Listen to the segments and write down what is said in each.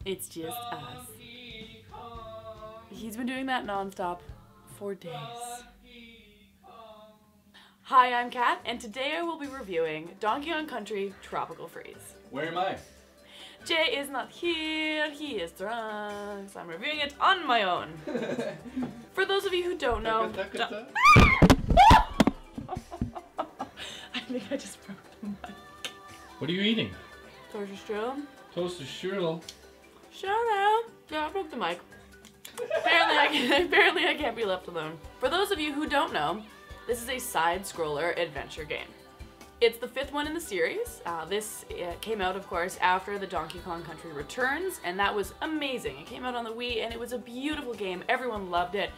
It's just us. He's been doing that nonstop for days. Hi, I'm Kat, and today I will be reviewing Donkey Kong Country Tropical Freeze. Where am I? Jay is not here, he is drunk, so I'm reviewing it on my own. For those of you who don't know... I think I just broke the mic. What are you eating? Toaster strudel. Toaster strudel. Shout out! Yeah, I broke the mic. Apparently I can't be left alone. For those of you who don't know, this is a side-scroller adventure game. It's the 5th one in the series. This came out, of course, after the Donkey Kong Country Returns, and that was amazing. It came out on the Wii, and it was a beautiful game. Everyone loved it.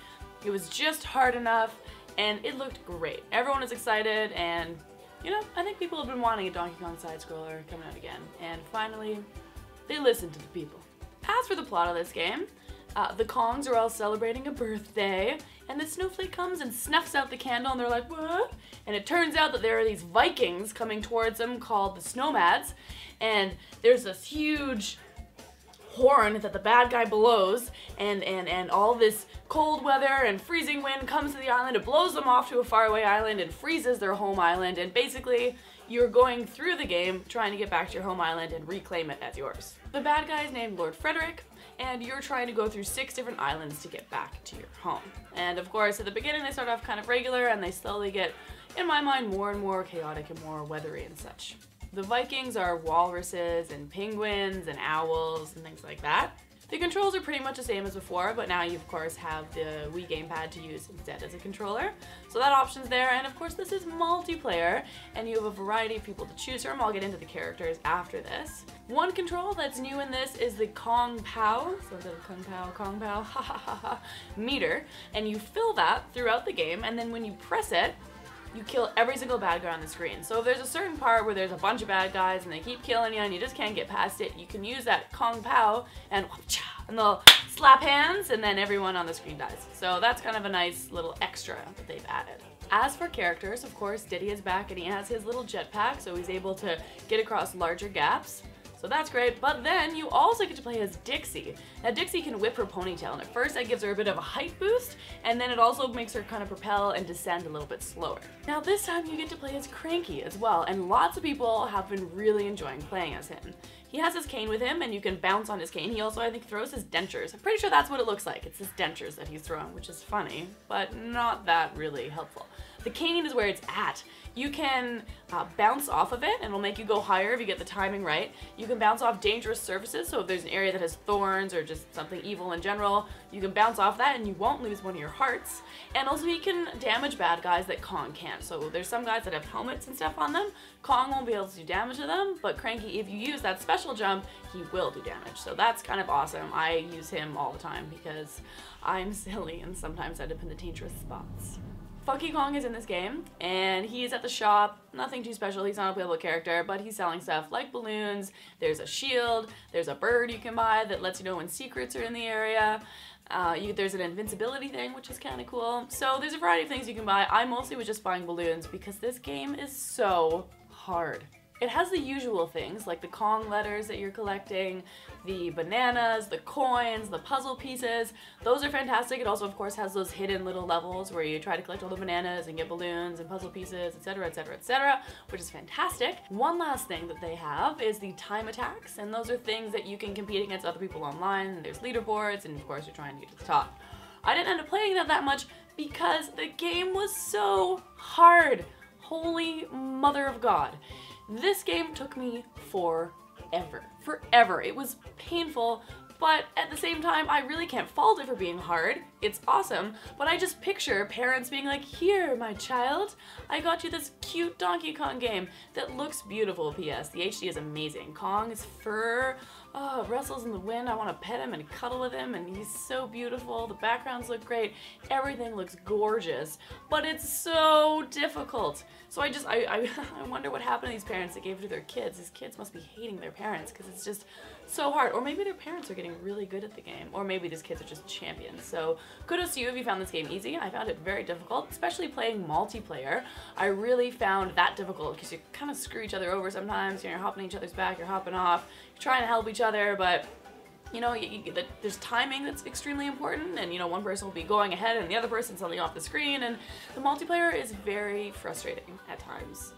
It was just hard enough, and it looked great. Everyone was excited, and, you know, I think people have been wanting a Donkey Kong side-scroller coming out again. And finally, they listened to the people. As for the plot of this game, the Kongs are all celebrating a birthday, and the snowflake comes and snuffs out the candle, and they're like, what? And it turns out that there are these Vikings coming towards them called the Snowmads, and there's this huge horn that the bad guy blows, and all this cold weather and freezing wind comes to the island. It blows them off to a faraway island and freezes their home island, and basically you're going through the game trying to get back to your home island and reclaim it as yours. The bad guy is named Lord Frederick, and you're trying to go through 6 different islands to get back to your home. And of course, at the beginning they start off kind of regular, and they slowly get, in my mind, more and more chaotic and more weathery and such. The Vikings are walruses and penguins and owls and things like that. The controls are pretty much the same as before, but now you of course have the Wii gamepad to use instead as a controller. So that option's there, and of course this is multiplayer, and you have a variety of people to choose from. I'll get into the characters after this. One control that's new in this is the Kong Pao, so the Kong Pao, ha ha ha ha, meter, and you fill that throughout the game, and then when you press it, you kill every single bad guy on the screen. So if there's a certain part where there's a bunch of bad guys and they keep killing you and you just can't get past it, you can use that Kong Pao and they'll slap hands and then everyone on the screen dies. So that's kind of a nice little extra that they've added. As for characters, of course, Diddy is back and he has his little jetpack, so he's able to get across larger gaps. So that's great, but then you also get to play as Dixie. Now Dixie can whip her ponytail, and at first that gives her a bit of a height boost, and then it also makes her kind of propel and descend a little bit slower. Now this time you get to play as Cranky as well, and lots of people have been really enjoying playing as him. He has his cane with him, and you can bounce on his cane. He also, I think, throws his dentures. I'm pretty sure that's what it looks like. It's his dentures that he's throwing, which is funny, but not that really helpful. The cane is where it's at. You can bounce off of it, and it'll make you go higher if you get the timing right. You can bounce off dangerous surfaces, so if there's an area that has thorns or just something evil in general, you can bounce off that and you won't lose one of your hearts. And also you can damage bad guys that Kong can't. So there's some guys that have helmets and stuff on them. Kong won't be able to do damage to them, but Cranky, if you use that special jump, he will do damage. So that's kind of awesome. I use him all the time because I'm silly and sometimes I end up in the dangerous spots. Funky Kong is in this game, and he is at the shop. Nothing too special, he's not a playable character, but he's selling stuff like balloons, there's a shield, there's a bird you can buy that lets you know when secrets are in the area, there's an invincibility thing, which is kind of cool. So there's a variety of things you can buy. I mostly was just buying balloons because this game is so hard. It has the usual things, like the Kong letters that you're collecting, the bananas, the coins, the puzzle pieces. Those are fantastic. It also, of course, has those hidden little levels where you try to collect all the bananas and get balloons and puzzle pieces, etc., etc., etc., which is fantastic. One last thing that they have is the time attacks, and those are things that you can compete against other people online, and there's leaderboards, and of course, you're trying to get to the top. I didn't end up playing that much because the game was so hard. Holy mother of God. This game took me forever. It was painful, but at the same time, I really can't fault it for being hard. It's awesome, but I just picture parents being like, here, my child, I got you this cute Donkey Kong game that looks beautiful. P.S. The HD is amazing. Kong's fur, rustles in the wind. I want to pet him and cuddle with him, and he's so beautiful. The backgrounds look great. Everything looks gorgeous, but it's so difficult. So I wonder what happened to these parents that gave it to their kids. These kids must be hating their parents because it's just so hard. Or maybe their parents are getting really good at the game. Or maybe these kids are just champions. So kudos to you if you found this game easy. I found it very difficult, especially playing multiplayer. I really found that difficult because you kind of screw each other over sometimes. You're hopping each other's back, you're hopping off, you're trying to help each other, but You know, there's timing that's extremely important, and you know, one person will be going ahead and the other person's something off the screen, and the multiplayer is very frustrating at times,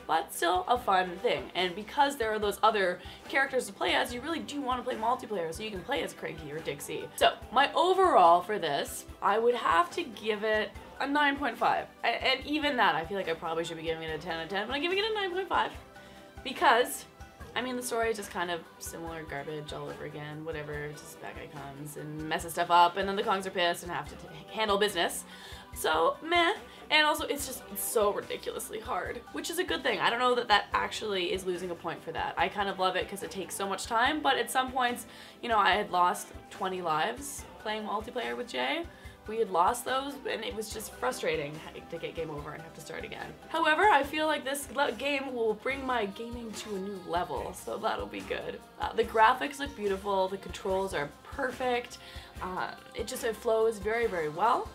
but still a fun thing. And because there are those other characters to play as, you really do want to play multiplayer so you can play as Cranky or Dixie. So my overall for this, I would have to give it a 9.5, and even that I feel like I probably should be giving it a 10 out of 10, but I'm giving it a 9.5 because I mean, the story is just kind of similar garbage all over again, whatever, just bad guy comes and messes stuff up, and then the Kongs are pissed and have to handle business. So, meh. And also, it's so ridiculously hard, which is a good thing. I don't know that that actually is losing a point for that. I kind of love it because it takes so much time, but at some points, you know, I had lost 20 lives playing multiplayer with Jay. We had lost those, and it was just frustrating to get game over and have to start again. However, I feel like this game will bring my gaming to a new level, so that'll be good. The graphics look beautiful, the controls are perfect, it flows very, very well.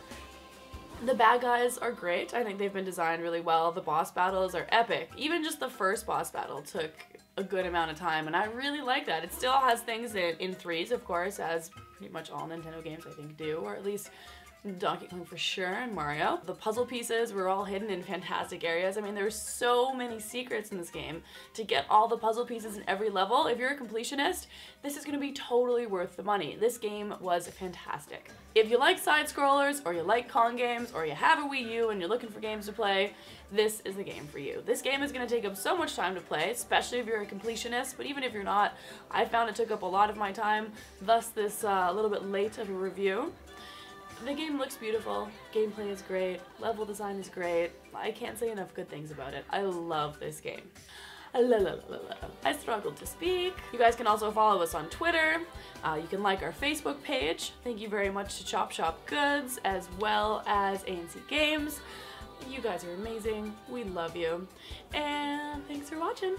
The bad guys are great. I think they've been designed really well. The boss battles are epic. Even just the first boss battle took a good amount of time, and I really like that. It still has things in threes, of course, as pretty much all Nintendo games I think do, or at least Donkey Kong for sure, and Mario. The puzzle pieces were all hidden in fantastic areas. I mean, there's so many secrets in this game. To get all the puzzle pieces in every level, if you're a completionist, this is going to be totally worth the money. This game was fantastic. If you like side-scrollers, or you like Kong games, or you have a Wii U and you're looking for games to play, this is the game for you. This game is going to take up so much time to play, especially if you're a completionist, but even if you're not, I found it took up a lot of my time, thus this a little bit late of a review. The game looks beautiful, gameplay is great, level design is great. I can't say enough good things about it. I love this game. I struggled to speak. You guys can also follow us on Twitter. You can like our Facebook page. Thank you very much to Chop Shop Goods as well as ANC Games. You guys are amazing. We love you. And thanks for watching.